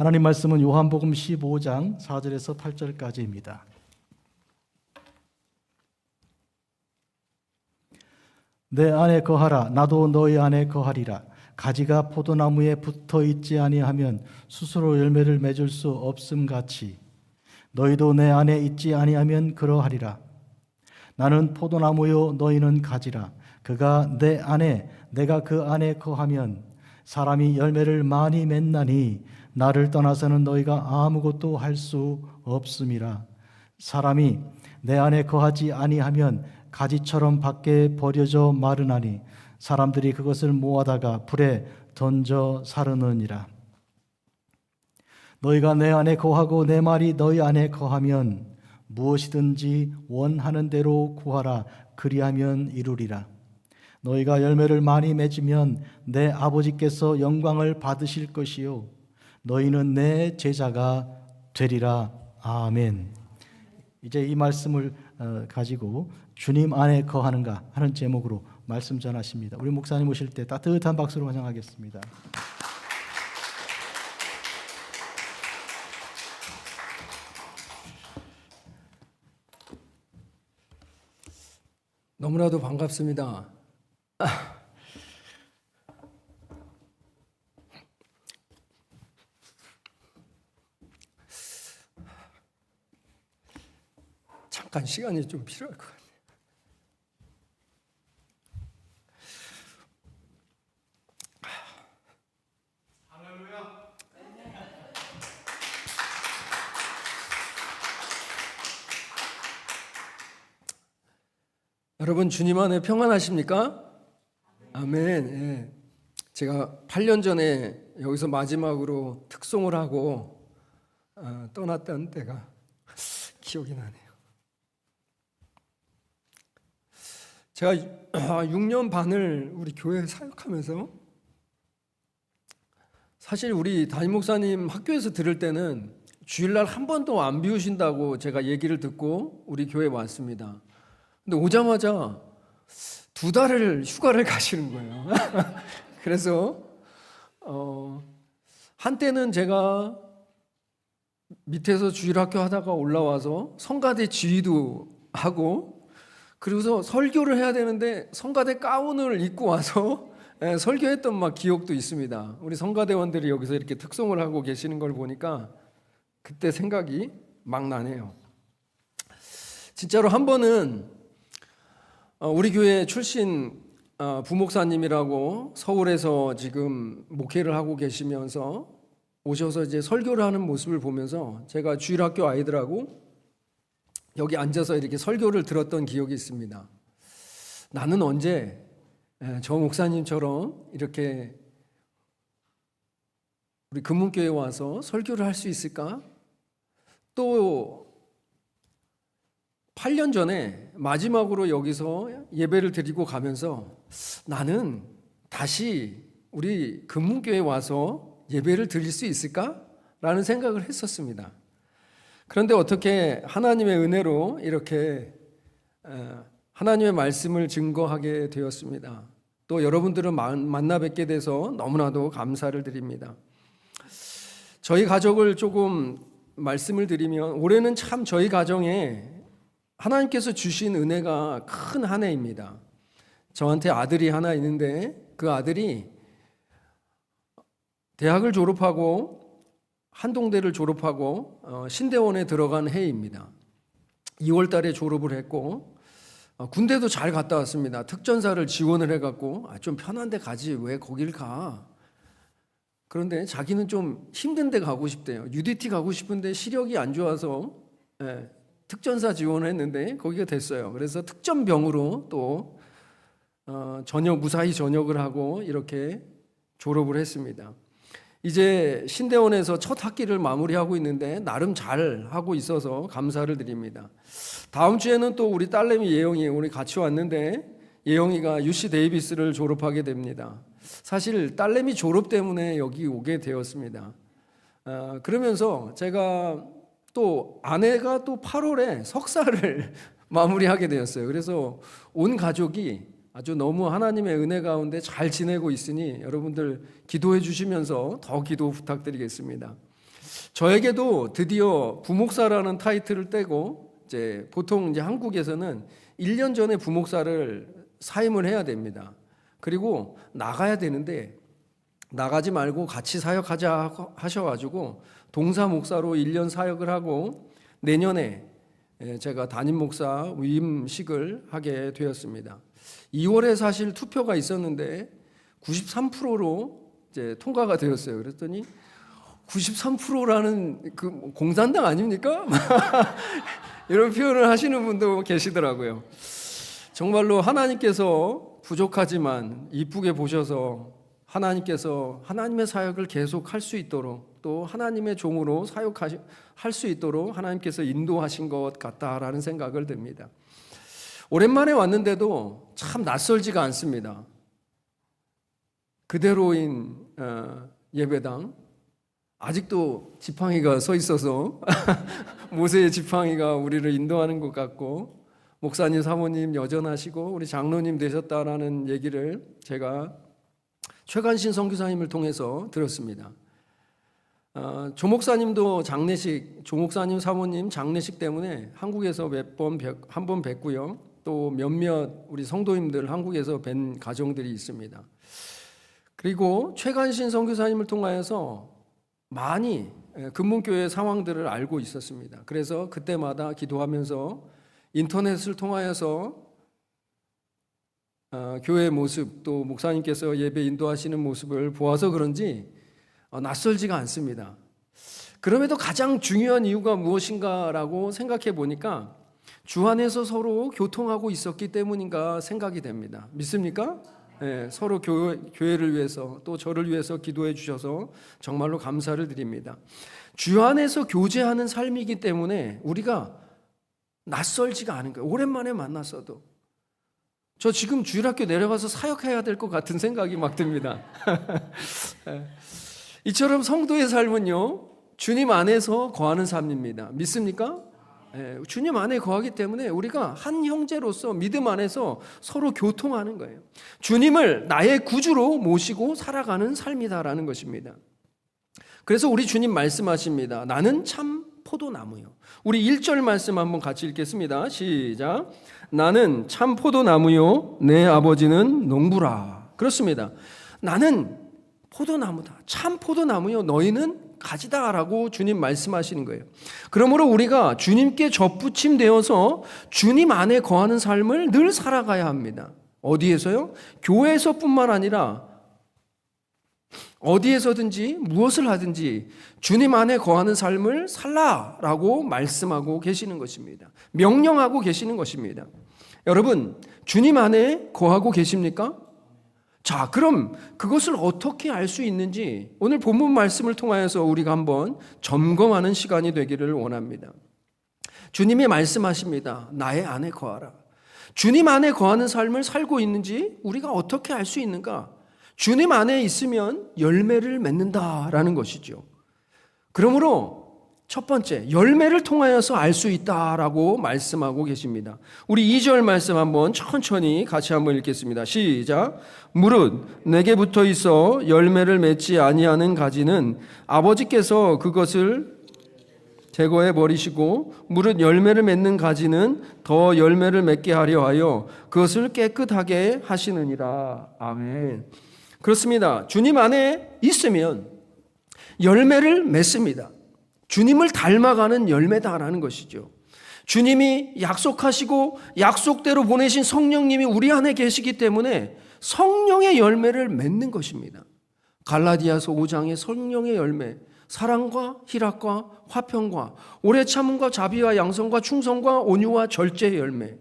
하나님 말씀은 요한복음 15장 4절에서 8절까지입니다. 내 안에 거하라. 나도 너희 안에 거하리라. 가지가 포도나무에 붙어 있지 아니하면 스스로 열매를 맺을 수 없음 같이 너희도 내 안에 있지 아니하면 그러하리라. 나는 포도나무요 너희는 가지라. 그가 내 안에 내가 그 안에 거하면 사람이 열매를 많이 맺나니 나를 떠나서는 너희가 아무것도 할 수 없음이라. 사람이 내 안에 거하지 아니하면 가지처럼 밖에 버려져 마르나니 사람들이 그것을 모아다가 불에 던져 사르느니라. 너희가 내 안에 거하고 내 말이 너희 안에 거하면 무엇이든지 원하는 대로 구하라. 그리하면 이루리라. 너희가 열매를 많이 맺으면 내 아버지께서 영광을 받으실 것이요 너희는 내 제자가 되리라. 아멘. 이제 이 말씀을 가지고 주님 안에 거하는가 하는 제목으로 말씀 전하십니다. 우리 목사님 오실 때 따뜻한 박수로 환영하겠습니다. 너무나도 반갑습니다. 잠깐 시간이 좀 필요할 것 같아요. 여러분 주님 안에 평안하십니까? 아멘. 예. 제가 8년 전에 여기서 마지막으로 특송을 하고 떠났던 때가 기억이 나네요. 제가 6년 반을 우리 교회 사역하면서 사실 우리 담임 목사님 학교에서 들을 때는 주일날 한 번도 안 비우신다고 제가 얘기를 듣고 우리 교회에 왔습니다. 근데 오자마자 2달을 휴가를 가시는 거예요. 그래서 한때는 제가 밑에서 주일학교 하다가 올라와서 성가대 지휘도 하고 그리고서 설교를 해야 되는데 성가대 가운을 입고 와서 설교했던 막 기억도 있습니다. 우리 성가대원들이 여기서 이렇게 특송을 하고 계시는 걸 보니까 그때 생각이 막 나네요. 진짜로 한 번은 우리 교회 출신 부목사님이라고 서울에서 지금 목회를 하고 계시면서 오셔서 이제 설교를 하는 모습을 보면서 제가 주일학교 아이들하고 여기 앉아서 이렇게 설교를 들었던 기억이 있습니다. 나는 언제 저 목사님처럼 이렇게 우리 금문교회에 와서 설교를 할 수 있을까? 또 8년 전에 마지막으로 여기서 예배를 드리고 가면서 나는 다시 우리 금문교회에 와서 예배를 드릴 수 있을까? 라는 생각을 했었습니다. 그런데 어떻게 하나님의 은혜로 이렇게 하나님의 말씀을 증거하게 되었습니다. 또 여러분들을 만나 뵙게 돼서 너무나도 감사를 드립니다. 저희 가족을 조금 말씀을 드리면 올해는 참 저희 가정에 하나님께서 주신 은혜가 큰 한 해입니다. 저한테 아들이 하나 있는데 그 아들이 대학을 졸업하고 한동대를 졸업하고 신대원에 들어간 해입니다. 2월 달에 졸업을 했고 군대도 잘 갔다 왔습니다. 특전사를 지원을 해갖고 좀 편한 데 가지 왜 거길 가. 그런데 자기는 좀 힘든 데 가고 싶대요. UDT 가고 싶은데 시력이 안 좋아서 특전사 지원을 했는데 거기가 됐어요. 그래서 특전병으로 또 무사히 전역을 하고 이렇게 졸업을 했습니다. 이제 신대원에서 첫 학기를 마무리하고 있는데 나름 잘 하고 있어서 감사를 드립니다. 다음 주에는 또 우리 딸내미 예영이 우리 같이 왔는데 예영이가 UC 데이비스를 졸업하게 됩니다. 사실 딸내미 졸업 때문에 여기 오게 되었습니다. 그러면서 제가 또 아내가 또 8월에 석사를 마무리하게 되었어요. 그래서 온 가족이 아주 너무 하나님의 은혜 가운데 잘 지내고 있으니 여러분들 기도해 주시면서 더 기도 부탁드리겠습니다. 저에게도 드디어 부목사라는 타이틀을 떼고 이제 보통 이제 한국에서는 1년 전에 부목사를 사임을 해야 됩니다. 그리고 나가야 되는데 나가지 말고 같이 사역하자 하셔가지고 동사 목사로 1년 사역을 하고 내년에 제가 담임 목사 위임식을 하게 되었습니다. 2월에 사실 투표가 있었는데 93%로 이제 통과가 되었어요. 그랬더니 93%라는 그 공산당 아닙니까? 이런 표현을 하시는 분도 계시더라고요. 정말로 하나님께서 부족하지만 이쁘게 보셔서 하나님께서 하나님의 사역을 계속 할 수 있도록 또 하나님의 종으로 사역할 수 있도록 하나님께서 인도하신 것 같다라는 생각을 듭니다. 오랜만에 왔는데도 참 낯설지가 않습니다. 그대로인 예배당, 아직도 지팡이가 서 있어서 모세의 지팡이가 우리를 인도하는 것 같고 목사님, 사모님 여전하시고 우리 장로님 되셨다라는 얘기를 제가 최관신 선교사님을 통해서 들었습니다. 조 목사님도 장례식, 조 목사님, 사모님 장례식 때문에 한국에서 한 번 뵀고요. 또 몇몇 우리 성도님들 한국에서 뵌 가정들이 있습니다. 그리고 최관신 선교사님을 통하여서 많이 금문교회 상황들을 알고 있었습니다. 그래서 그때마다 기도하면서 인터넷을 통하여서 교회의 모습 또 목사님께서 예배 인도하시는 모습을 보아서 그런지 낯설지가 않습니다. 그럼에도 가장 중요한 이유가 무엇인가라고 생각해 보니까 주 안에서 서로 교통하고 있었기 때문인가 생각이 됩니다. 믿습니까? 네, 서로 교회를 위해서 또 저를 위해서 기도해 주셔서 정말로 감사를 드립니다. 주 안에서 교제하는 삶이기 때문에 우리가 낯설지가 않은 거예요. 오랜만에 만났어도 저 지금 주일학교 내려가서 사역해야 될 것 같은 생각이 막 듭니다. 이처럼 성도의 삶은요 주님 안에서 거하는 삶입니다. 믿습니까? 주님 안에 거하기 때문에 우리가 한 형제로서 믿음 안에서 서로 교통하는 거예요. 주님을 나의 구주로 모시고 살아가는 삶이다라는 것입니다. 그래서 우리 주님 말씀하십니다. 나는 참 포도나무요. 우리 1절 말씀 한번 같이 읽겠습니다. 시작. 나는 참 포도나무요 내 아버지는 농부라. 그렇습니다. 나는 포도나무다. 참 포도나무요 너희는 가지다라고 주님 말씀하시는 거예요. 그러므로 우리가 주님께 접붙임 되어서 주님 안에 거하는 삶을 늘 살아가야 합니다. 어디에서요? 교회에서뿐만 아니라 어디에서든지 무엇을 하든지 주님 안에 거하는 삶을 살라라고 말씀하고 계시는 것입니다. 명령하고 계시는 것입니다. 여러분, 주님 안에 거하고 계십니까? 자, 그럼 그것을 어떻게 알 수 있는지 오늘 본문 말씀을 통하여서 우리가 한번 점검하는 시간이 되기를 원합니다. 주님이 말씀하십니다. 나의 안에 거하라. 주님 안에 거하는 삶을 살고 있는지 우리가 어떻게 알 수 있는가? 주님 안에 있으면 열매를 맺는다라는 것이죠. 그러므로 첫 번째, 열매를 통하여서 알 수 있다라고 말씀하고 계십니다. 우리 2절 말씀 한번 천천히 같이 한번 읽겠습니다. 시작. 무릇 내게 붙어 있어 열매를 맺지 아니하는 가지는 아버지께서 그것을 제거해 버리시고 무릇 열매를 맺는 가지는 더 열매를 맺게 하려 하여 그것을 깨끗하게 하시느니라. 아멘. 그렇습니다. 주님 안에 있으면 열매를 맺습니다. 주님을 닮아가는 열매다라는 것이죠. 주님이 약속하시고 약속대로 보내신 성령님이 우리 안에 계시기 때문에 성령의 열매를 맺는 것입니다. 갈라디아서 5장의 성령의 열매, 사랑과 희락과 화평과 오래 참음과 자비와 양성과 충성과 온유와 절제의 열매.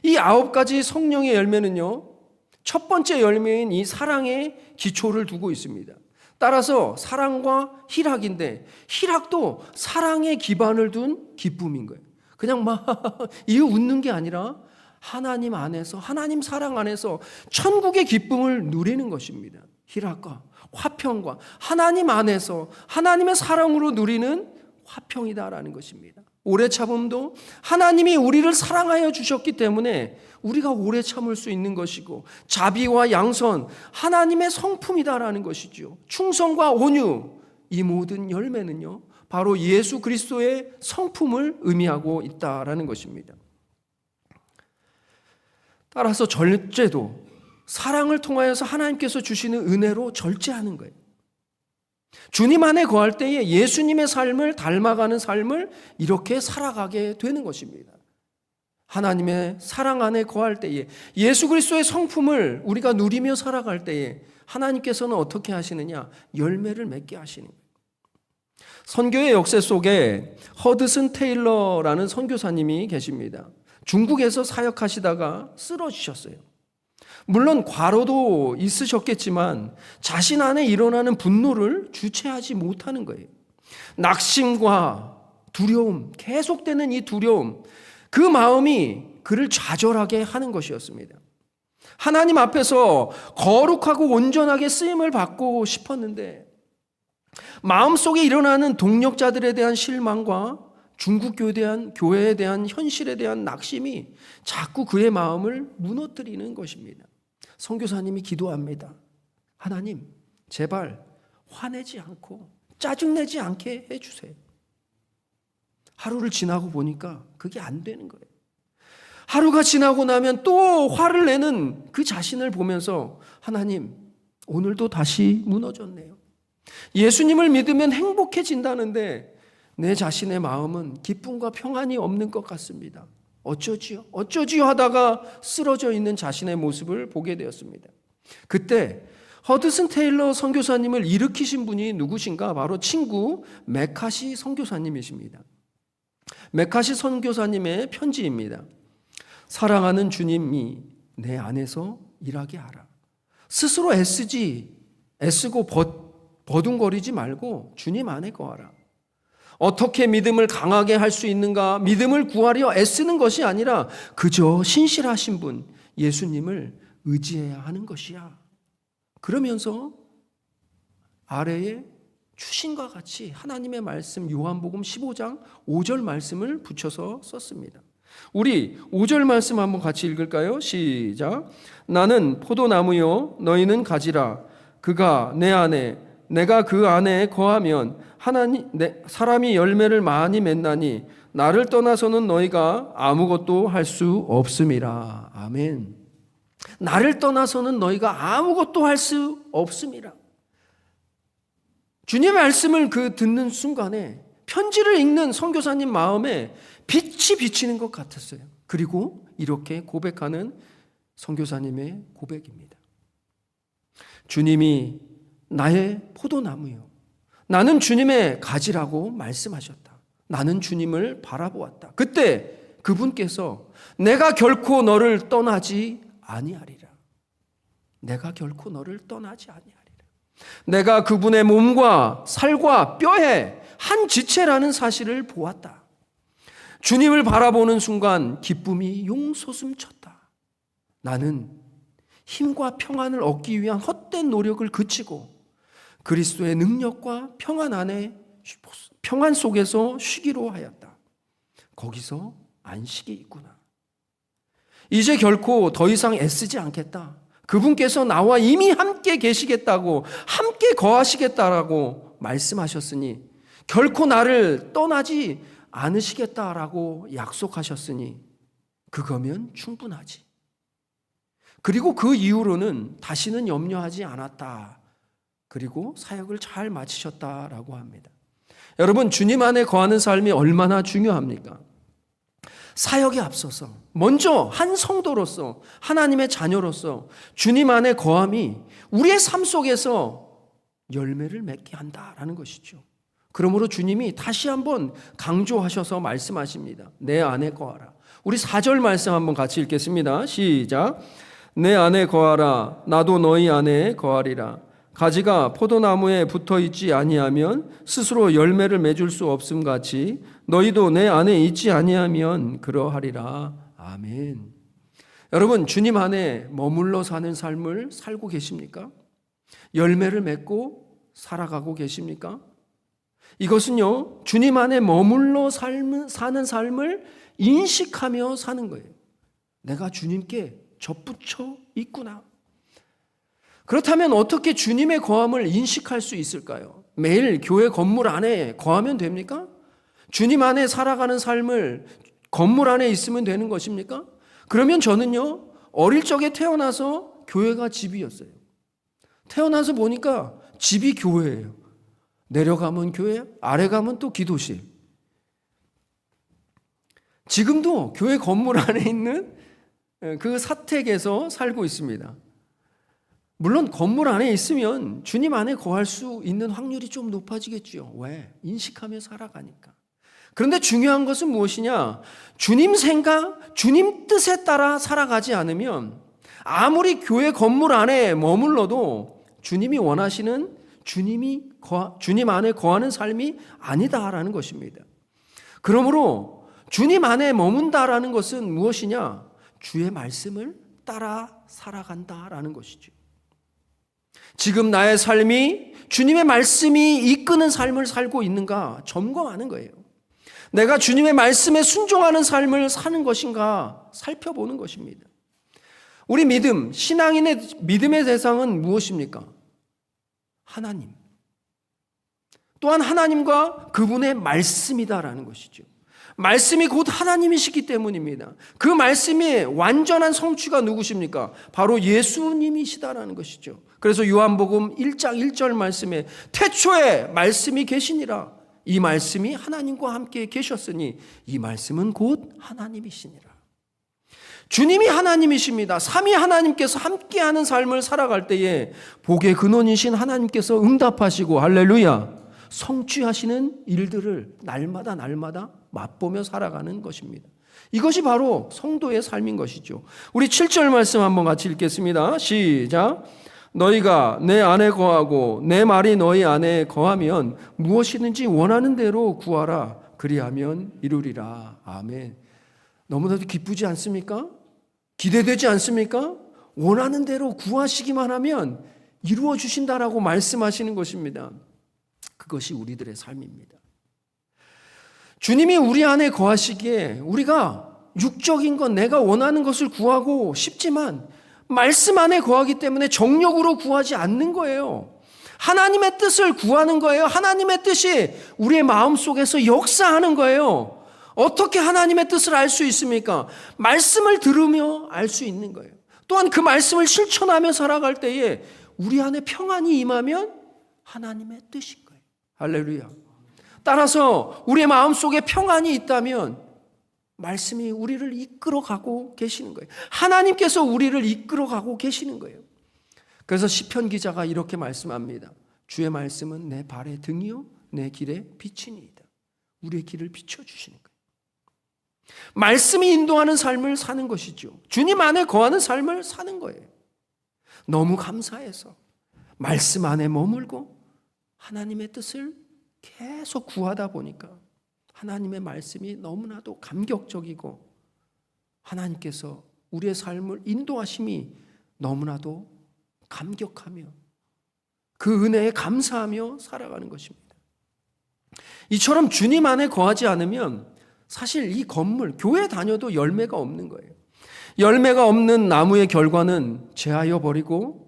이 9가지 성령의 열매는요, 첫 번째 열매인 이 사랑의 기초를 두고 있습니다. 따라서 사랑과 희락인데 희락도 사랑의 기반을 둔 기쁨인 거예요. 그냥 막 이유 웃는 게 아니라 하나님 안에서, 하나님 사랑 안에서 천국의 기쁨을 누리는 것입니다. 희락과 화평과 하나님 안에서 하나님의 사랑으로 누리는 화평이다라는 것입니다. 오래 참음도 하나님이 우리를 사랑하여 주셨기 때문에 우리가 오래 참을 수 있는 것이고, 자비와 양선 하나님의 성품이다라는 것이죠. 충성과 온유 이 모든 열매는요, 바로 예수 그리스도의 성품을 의미하고 있다라는 것입니다. 따라서 절제도 사랑을 통하여서 하나님께서 주시는 은혜로 절제하는 거예요. 주님 안에 거할 때에 예수님의 삶을 닮아가는 삶을 이렇게 살아가게 되는 것입니다. 하나님의 사랑 안에 거할 때에 예수 그리스도의 성품을 우리가 누리며 살아갈 때에 하나님께서는 어떻게 하시느냐? 열매를 맺게 하시는 거예요. 선교의 역사 속에 허드슨 테일러라는 선교사님이 계십니다. 중국에서 사역하시다가 쓰러지셨어요. 물론 과로도 있으셨겠지만 자신 안에 일어나는 분노를 주체하지 못하는 거예요. 낙심과 두려움, 계속되는 이 두려움, 그 마음이 그를 좌절하게 하는 것이었습니다. 하나님 앞에서 거룩하고 온전하게 쓰임을 받고 싶었는데 마음속에 일어나는 동력자들에 대한 실망과 중국 교회에 대한 현실에 대한 낙심이 자꾸 그의 마음을 무너뜨리는 것입니다. 선교사님이 기도합니다. 하나님, 제발 화내지 않고 짜증내지 않게 해주세요. 하루를 지나고 보니까 그게 안 되는 거예요. 하루가 지나고 나면 또 화를 내는 그 자신을 보면서 하나님, 오늘도 다시 무너졌네요. 예수님을 믿으면 행복해진다는데 내 자신의 마음은 기쁨과 평안이 없는 것 같습니다. 어쩌지요 하다가 쓰러져 있는 자신의 모습을 보게 되었습니다. 그때 허드슨 테일러 선교사님을 일으키신 분이 누구신가? 바로 친구 메카시 선교사님이십니다. 메카시 선교사님의 편지입니다. 사랑하는 주님이 내 안에서 일하게 하라. 스스로 애쓰고 버둥거리지 말고 주님 안에 거하라. 어떻게 믿음을 강하게 할 수 있는가? 믿음을 구하려 애쓰는 것이 아니라 그저 신실하신 분 예수님을 의지해야 하는 것이야. 그러면서 아래에 추신과 같이 하나님의 말씀 요한복음 15장 5절 말씀을 붙여서 썼습니다. 우리 5절 말씀 한번 같이 읽을까요? 시작. 나는 포도나무요 너희는 가지라. 그가 내 안에 내가 그 안에 거하면 사람이 열매를 많이 맺나니 나를 떠나서는 너희가 아무것도 할 수 없음이라. 아멘. 나를 떠나서는 너희가 아무것도 할 수 없음이라. 주님의 말씀을 듣는 순간에 편지를 읽는 선교사님 마음에 빛이 비치는 것 같았어요. 그리고 이렇게 고백하는 선교사님의 고백입니다. 주님이 나의 포도나무요. 나는 주님의 가지라고 말씀하셨다. 나는 주님을 바라보았다. 그때 그분께서 내가 결코 너를 떠나지 아니하리라. 내가 결코 너를 떠나지 아니하리라. 내가 그분의 몸과 살과 뼈에 한 지체라는 사실을 보았다. 주님을 바라보는 순간 기쁨이 용솟음쳤다. 나는 힘과 평안을 얻기 위한 헛된 노력을 그치고 그리스도의 능력과 평안 속에서 쉬기로 하였다. 거기서 안식이 있구나. 이제 결코 더 이상 애쓰지 않겠다. 그분께서 나와 이미 함께 계시겠다고, 함께 거하시겠다라고 말씀하셨으니, 결코 나를 떠나지 않으시겠다라고 약속하셨으니 그거면 충분하지. 그리고 그 이후로는 다시는 염려하지 않았다. 그리고 사역을 잘 마치셨다라고 합니다. 여러분, 주님 안에 거하는 삶이 얼마나 중요합니까? 사역에 앞서서 먼저 한 성도로서, 하나님의 자녀로서 주님 안에 거함이 우리의 삶 속에서 열매를 맺게 한다라는 것이죠. 그러므로 주님이 다시 한번 강조하셔서 말씀하십니다. 내 안에 거하라. 우리 4절 말씀 한번 같이 읽겠습니다. 시작. 내 안에 거하라. 나도 너희 안에 거하리라. 가지가 포도나무에 붙어 있지 아니하면 스스로 열매를 맺을 수 없음 같이 너희도 내 안에 있지 아니하면 그러하리라. 아멘. 여러분, 주님 안에 머물러 사는 삶을 살고 계십니까? 열매를 맺고 살아가고 계십니까? 이것은요, 주님 안에 머물러 사는 삶을 인식하며 사는 거예요. 내가 주님께 접붙여 있구나. 그렇다면 어떻게 주님의 거함을 인식할 수 있을까요? 매일 교회 건물 안에 거하면 됩니까? 주님 안에 살아가는 삶을 건물 안에 있으면 되는 것입니까? 그러면 저는요, 어릴 적에 태어나서 교회가 집이었어요. 태어나서 보니까 집이 교회예요. 내려가면 교회, 아래 가면 또 기도실. 지금도 교회 건물 안에 있는 그 사택에서 살고 있습니다. 물론 건물 안에 있으면 주님 안에 거할 수 있는 확률이 좀 높아지겠죠. 왜? 인식하며 살아가니까. 그런데 중요한 것은 무엇이냐? 주님 생각, 주님 뜻에 따라 살아가지 않으면 아무리 교회 건물 안에 머물러도 주님이 원하시는 주님 안에 거하는 삶이 아니다라는 것입니다. 그러므로 주님 안에 머문다라는 것은 무엇이냐? 주의 말씀을 따라 살아간다라는 것이죠. 지금 나의 삶이 주님의 말씀이 이끄는 삶을 살고 있는가 점검하는 거예요. 내가 주님의 말씀에 순종하는 삶을 사는 것인가 살펴보는 것입니다. 우리 믿음, 신앙인의 믿음의 대상은 무엇입니까? 하나님. 또한 하나님과 그분의 말씀이다라는 것이죠. 말씀이 곧 하나님이시기 때문입니다. 그 말씀이 완전한 성취가 누구십니까? 바로 예수님이시다라는 것이죠. 그래서 요한복음 1장 1절 말씀에 태초에 말씀이 계시니라. 이 말씀이 하나님과 함께 계셨으니 이 말씀은 곧 하나님이시니라. 주님이 하나님이십니다. 삼위 하나님께서 함께하는 삶을 살아갈 때에 복의 근원이신 하나님께서 응답하시고 할렐루야 성취하시는 일들을 날마다 맛보며 살아가는 것입니다. 이것이 바로 성도의 삶인 것이죠. 우리 7절 말씀 한번 같이 읽겠습니다. 시작. 너희가 내 안에 거하고 내 말이 너희 안에 거하면 무엇이든지 원하는 대로 구하라. 그리하면 이루리라. 아멘. 너무나도 기쁘지 않습니까? 기대되지 않습니까? 원하는 대로 구하시기만 하면 이루어 주신다라고 말씀하시는 것입니다. 그것이 우리들의 삶입니다. 주님이 우리 안에 거하시기에 우리가 육적인 것, 내가 원하는 것을 구하고 싶지만 말씀 안에 거하기 때문에 정력으로 구하지 않는 거예요. 하나님의 뜻을 구하는 거예요. 하나님의 뜻이 우리의 마음속에서 역사하는 거예요. 어떻게 하나님의 뜻을 알 수 있습니까? 말씀을 들으며 알 수 있는 거예요. 또한 그 말씀을 실천하며 살아갈 때에 우리 안에 평안이 임하면 하나님의 뜻인 거예요. 할렐루야. 따라서 우리의 마음속에 평안이 있다면 말씀이 우리를 이끌어가고 계시는 거예요. 하나님께서 우리를 이끌어가고 계시는 거예요. 그래서 시편 기자가 이렇게 말씀합니다. 주의 말씀은 내 발의 등이요 내 길의 빛이니이다. 우리의 길을 비춰주시는 거예요. 말씀이 인도하는 삶을 사는 것이죠. 주님 안에 거하는 삶을 사는 거예요. 너무 감사해서 말씀 안에 머물고 하나님의 뜻을 계속 구하다 보니까 하나님의 말씀이 너무나도 감격적이고 하나님께서 우리의 삶을 인도하심이 너무나도 감격하며 그 은혜에 감사하며 살아가는 것입니다. 이처럼 주님 안에 거하지 않으면 사실 이 건물, 교회 다녀도 열매가 없는 거예요. 열매가 없는 나무의 결과는 제하여 버리고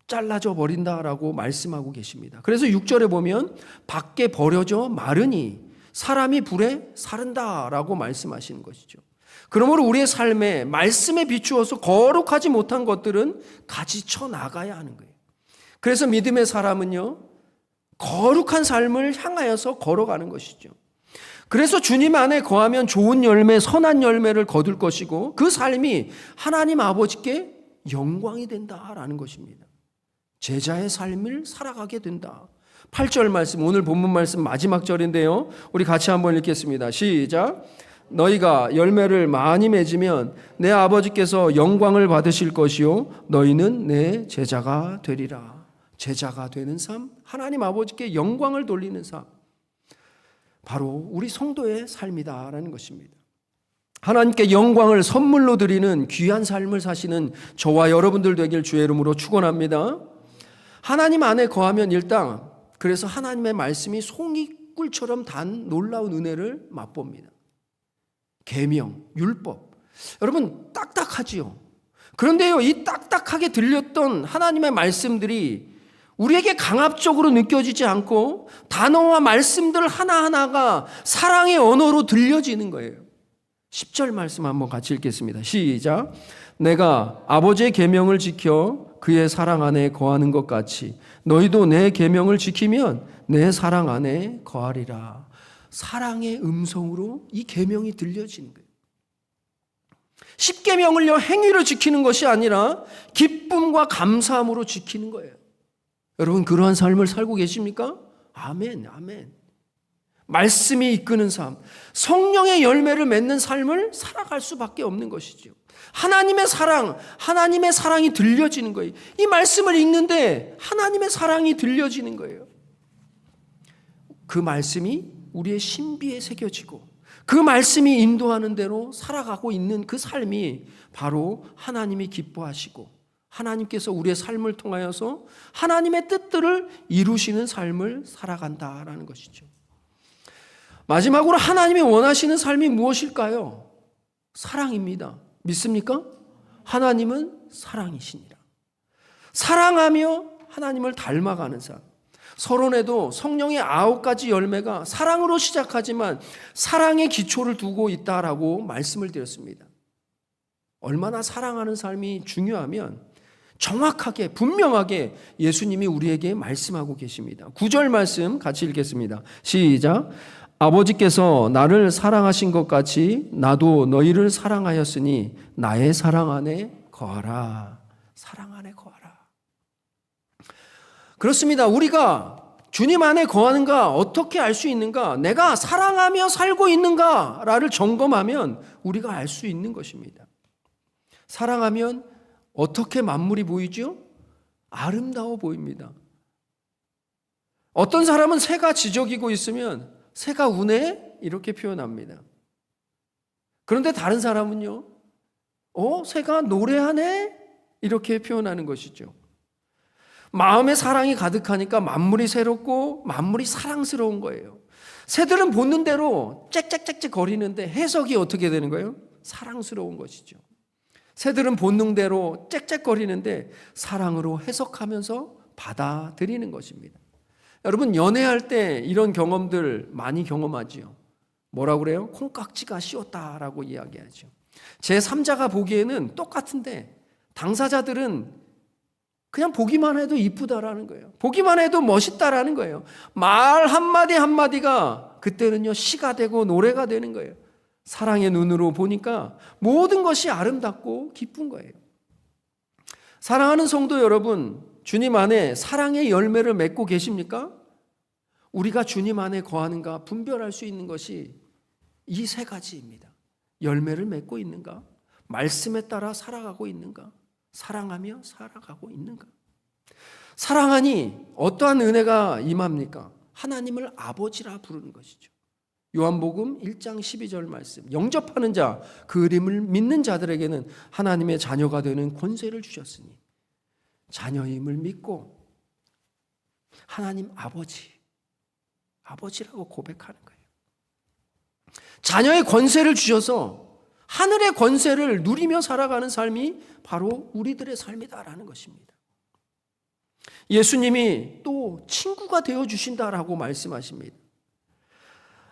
잘라져 버린다라고 말씀하고 계십니다. 그래서 6절에 보면 밖에 버려져 마르니 사람이 불에 사른다라고 말씀하시는 것이죠. 그러므로 우리의 삶에 말씀에 비추어서 거룩하지 못한 것들은 가지쳐 나가야 하는 거예요. 그래서 믿음의 사람은요, 거룩한 삶을 향하여서 걸어가는 것이죠. 그래서 주님 안에 거하면 좋은 열매, 선한 열매를 거둘 것이고 그 삶이 하나님 아버지께 영광이 된다라는 것입니다. 제자의 삶을 살아가게 된다. 8절 말씀, 오늘 본문 말씀 마지막 절인데요. 우리 같이 한번 읽겠습니다. 시작. 너희가 열매를 많이 맺으면 내 아버지께서 영광을 받으실 것이요 너희는 내 제자가 되리라. 제자가 되는 삶, 하나님 아버지께 영광을 돌리는 삶, 바로 우리 성도의 삶이다라는 것입니다. 하나님께 영광을 선물로 드리는 귀한 삶을 사시는 저와 여러분들 되길 주의 이름으로 축원합니다. 하나님 안에 거하면 일단 그래서 하나님의 말씀이 송이꿀처럼 단 놀라운 은혜를 맛봅니다. 계명, 율법. 여러분 딱딱하지요. 그런데요, 이 딱딱하게 들렸던 하나님의 말씀들이 우리에게 강압적으로 느껴지지 않고 단어와 말씀들 하나하나가 사랑의 언어로 들려지는 거예요. 10절 말씀 한번 같이 읽겠습니다. 시작. 내가 아버지의 계명을 지켜 그의 사랑 안에 거하는 것 같이 너희도 내 계명을 지키면 내 사랑 안에 거하리라. 사랑의 음성으로 이 계명이 들려지는 거예요. 10계명을요 행위로 지키는 것이 아니라 기쁨과 감사함으로 지키는 거예요. 여러분 그러한 삶을 살고 계십니까? 아멘, 아멘. 말씀이 이끄는 삶, 성령의 열매를 맺는 삶을 살아갈 수밖에 없는 것이죠. 하나님의 사랑이 들려지는 거예요. 이 말씀을 읽는데 하나님의 사랑이 들려지는 거예요. 그 말씀이 우리의 신비에 새겨지고 그 말씀이 인도하는 대로 살아가고 있는 그 삶이 바로 하나님이 기뻐하시고 하나님께서 우리의 삶을 통하여서 하나님의 뜻들을 이루시는 삶을 살아간다라는 것이죠. 마지막으로 하나님이 원하시는 삶이 무엇일까요? 사랑입니다. 믿습니까? 하나님은 사랑이시니라. 사랑하며 하나님을 닮아가는 삶. 서론에도 성령의 9가지 열매가 사랑으로 시작하지만 사랑의 기초를 두고 있다라고 말씀을 드렸습니다. 얼마나 사랑하는 삶이 중요하면 정확하게 분명하게 예수님이 우리에게 말씀하고 계십니다. 9절 말씀 같이 읽겠습니다. 시작. 아버지께서 나를 사랑하신 것 같이 나도 너희를 사랑하였으니 나의 사랑 안에 거하라. 사랑 안에 거하라. 그렇습니다. 우리가 주님 안에 거하는가 어떻게 알 수 있는가? 내가 사랑하며 살고 있는가를 점검하면 우리가 알 수 있는 것입니다. 사랑하면 어떻게 만물이 보이죠? 아름다워 보입니다. 어떤 사람은 새가 지저귀고 있으면 새가 우네? 이렇게 표현합니다. 그런데 다른 사람은요, 새가 노래하네? 이렇게 표현하는 것이죠. 마음에 사랑이 가득하니까 만물이 새롭고 만물이 사랑스러운 거예요. 새들은 본는 대로 짹짹짹짹 거리는데 해석이 어떻게 되는 거예요? 사랑스러운 것이죠. 새들은 본능대로 짹짹거리는데 사랑으로 해석하면서 받아들이는 것입니다. 여러분 연애할 때 이런 경험들 많이 경험하지요. 뭐라고 그래요? 콩깍지가 씌었다라고 이야기하죠. 제3자가 보기에는 똑같은데 당사자들은 그냥 보기만 해도 이쁘다라는 거예요. 보기만 해도 멋있다라는 거예요. 말 한마디 한마디가 그때는요 시가 되고 노래가 되는 거예요. 사랑의 눈으로 보니까 모든 것이 아름답고 기쁜 거예요. 사랑하는 성도 여러분, 주님 안에 사랑의 열매를 맺고 계십니까? 우리가 주님 안에 거하는가 분별할 수 있는 것이 이 3가지입니다. 열매를 맺고 있는가? 말씀에 따라 살아가고 있는가? 사랑하며 살아가고 있는가? 사랑하니 어떠한 은혜가 임합니까? 하나님을 아버지라 부르는 것이죠. 요한복음 1장 12절 말씀. 영접하는 자, 그 이름을 믿는 자들에게는 하나님의 자녀가 되는 권세를 주셨으니 자녀임을 믿고 하나님 아버지라고 고백하는 거예요. 자녀의 권세를 주셔서 하늘의 권세를 누리며 살아가는 삶이 바로 우리들의 삶이다라는 것입니다. 예수님이 또 친구가 되어주신다라고 말씀하십니다.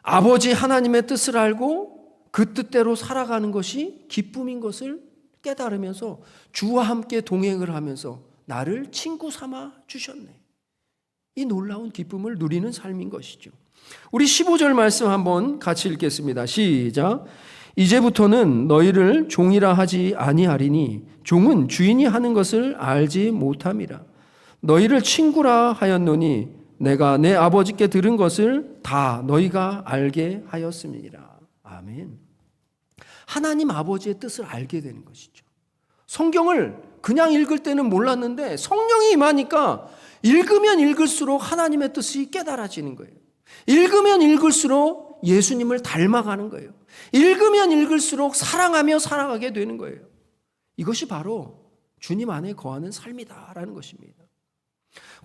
아버지 하나님의 뜻을 알고 그 뜻대로 살아가는 것이 기쁨인 것을 깨달으면서 주와 함께 동행을 하면서 나를 친구 삼아 주셨네. 이 놀라운 기쁨을 누리는 삶인 것이죠. 우리 15절 말씀 한번 같이 읽겠습니다. 시작. 이제부터는 너희를 종이라 하지 아니하리니 종은 주인이 하는 것을 알지 못함이라. 너희를 친구라 하였노니 내가 내 아버지께 들은 것을 다 너희가 알게 하였음이니라. 아멘. 하나님 아버지의 뜻을 알게 되는 것이죠. 성경을 그냥 읽을 때는 몰랐는데 성령이 임하니까 읽으면 읽을수록 하나님의 뜻이 깨달아지는 거예요. 읽으면 읽을수록 예수님을 닮아가는 거예요. 읽으면 읽을수록 사랑하며 살아가게 되는 거예요. 이것이 바로 주님 안에 거하는 삶이다라는 것입니다.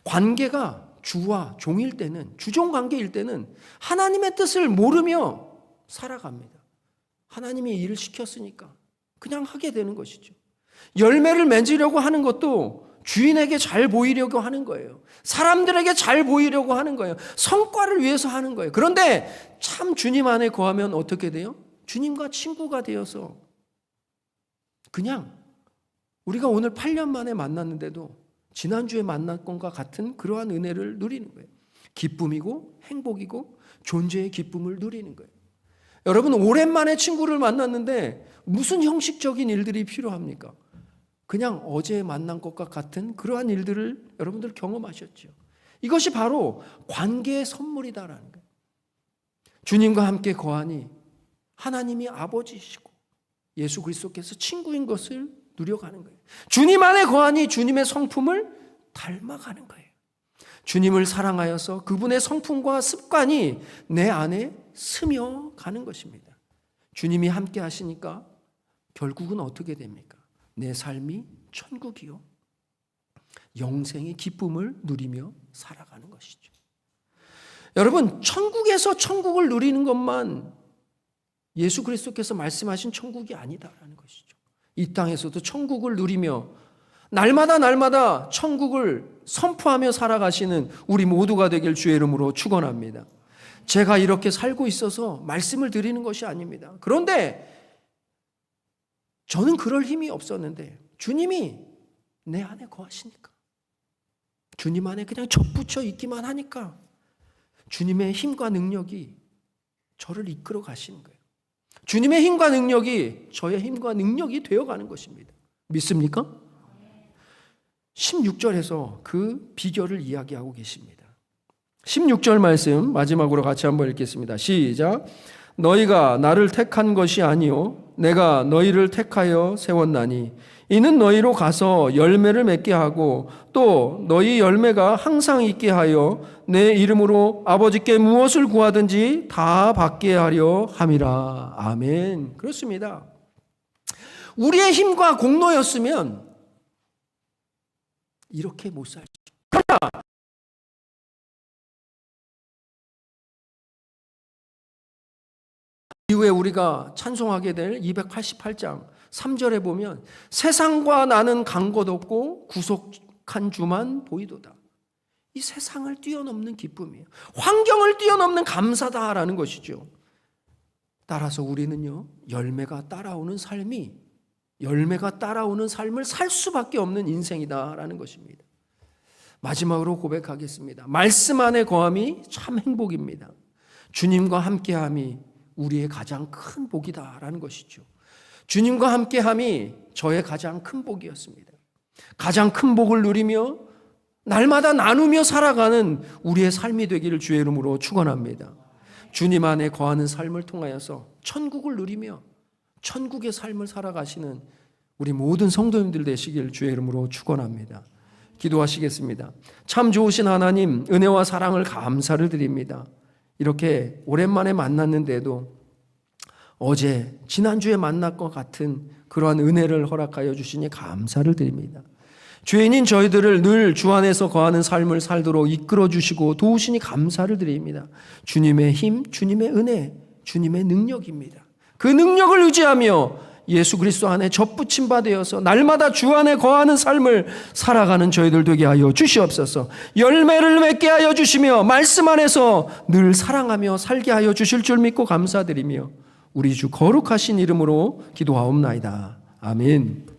관계가 주와 종일 때는, 주종 관계일 때는 하나님의 뜻을 모르며 살아갑니다. 하나님이 일을 시켰으니까 그냥 하게 되는 것이죠. 열매를 맺으려고 하는 것도 주인에게 잘 보이려고 하는 거예요. 사람들에게 잘 보이려고 하는 거예요. 성과를 위해서 하는 거예요. 그런데 참 주님 안에 거하면 어떻게 돼요? 주님과 친구가 되어서 그냥 우리가 오늘 8년 만에 만났는데도 지난주에 만난 것과 같은 그러한 은혜를 누리는 거예요. 기쁨이고 행복이고 존재의 기쁨을 누리는 거예요. 여러분, 오랜만에 친구를 만났는데 무슨 형식적인 일들이 필요합니까? 그냥 어제 만난 것과 같은 그러한 일들을 여러분들 경험하셨죠. 이것이 바로 관계의 선물이다라는 거예요. 주님과 함께 거하니 하나님이 아버지시고 예수 그리스도께서 친구인 것을 누려가는 거예요. 주님 안에 거하니 주님의 성품을 닮아가는 거예요. 주님을 사랑하여서 그분의 성품과 습관이 내 안에 스며가는 것입니다. 주님이 함께 하시니까 결국은 어떻게 됩니까? 내 삶이 천국이요, 영생의 기쁨을 누리며 살아가는 것이죠. 여러분, 천국에서 천국을 누리는 것만 예수 그리스도께서 말씀하신 천국이 아니다라는 것이죠. 이 땅에서도 천국을 누리며 날마다 천국을 선포하며 살아가시는 우리 모두가 되길 주의 이름으로 축원합니다. 제가 이렇게 살고 있어서 말씀을 드리는 것이 아닙니다. 그런데 저는 그럴 힘이 없었는데 주님이 내 안에 거하시니까, 주님 안에 그냥 접붙여 있기만 하니까 주님의 힘과 능력이 저를 이끌어 가시는 거예요. 주님의 힘과 능력이 저의 힘과 능력이 되어가는 것입니다. 믿습니까? 16절에서 그 비결을 이야기하고 계십니다. 16절 말씀 마지막으로 같이 한번 읽겠습니다. 시작. 너희가 나를 택한 것이 아니요 내가 너희를 택하여 세웠나니 이는 너희로 가서 열매를 맺게 하고 또 너희 열매가 항상 있게 하여 내 이름으로 아버지께 무엇을 구하든지 다 받게 하려 함이라. 아멘. 그렇습니다. 우리의 힘과 공로였으면 이렇게 못 살죠. 그러나 이후에 우리가 찬송하게 될 288장 3절에 보면 세상과 나는 간 것 없고 구속한 주만 보이도다. 이 세상을 뛰어넘는 기쁨이에요. 환경을 뛰어넘는 감사다라는 것이죠. 따라서 우리는요, 열매가 따라오는 삶을 살 수밖에 없는 인생이다라는 것입니다. 마지막으로 고백하겠습니다. 말씀 안에 거함이 참 행복입니다. 주님과 함께함이 우리의 가장 큰 복이다라는 것이죠. 주님과 함께함이 저의 가장 큰 복이었습니다. 가장 큰 복을 누리며 날마다 나누며 살아가는 우리의 삶이 되기를 주의 이름으로 축원합니다. 주님 안에 거하는 삶을 통하여서 천국을 누리며 천국의 삶을 살아가시는 우리 모든 성도님들 되시길 주의 이름으로 축원합니다. 기도하시겠습니다. 참 좋으신 하나님, 은혜와 사랑을 감사를 드립니다. 이렇게 오랜만에 만났는데도 어제 지난주에 만날 것 같은 그러한 은혜를 허락하여 주시니 감사를 드립니다. 죄인인 저희들을 늘 주 안에서 거하는 삶을 살도록 이끌어 주시고 도우시니 감사를 드립니다. 주님의 힘, 주님의 은혜, 주님의 능력입니다. 그 능력을 의지하며 예수 그리스도 안에 접붙임 바 되어서 날마다 주 안에 거하는 삶을 살아가는 저희들 되게 하여 주시옵소서. 열매를 맺게 하여 주시며 말씀 안에서 늘 사랑하며 살게 하여 주실 줄 믿고 감사드리며 우리 주 거룩하신 이름으로 기도하옵나이다. 아멘.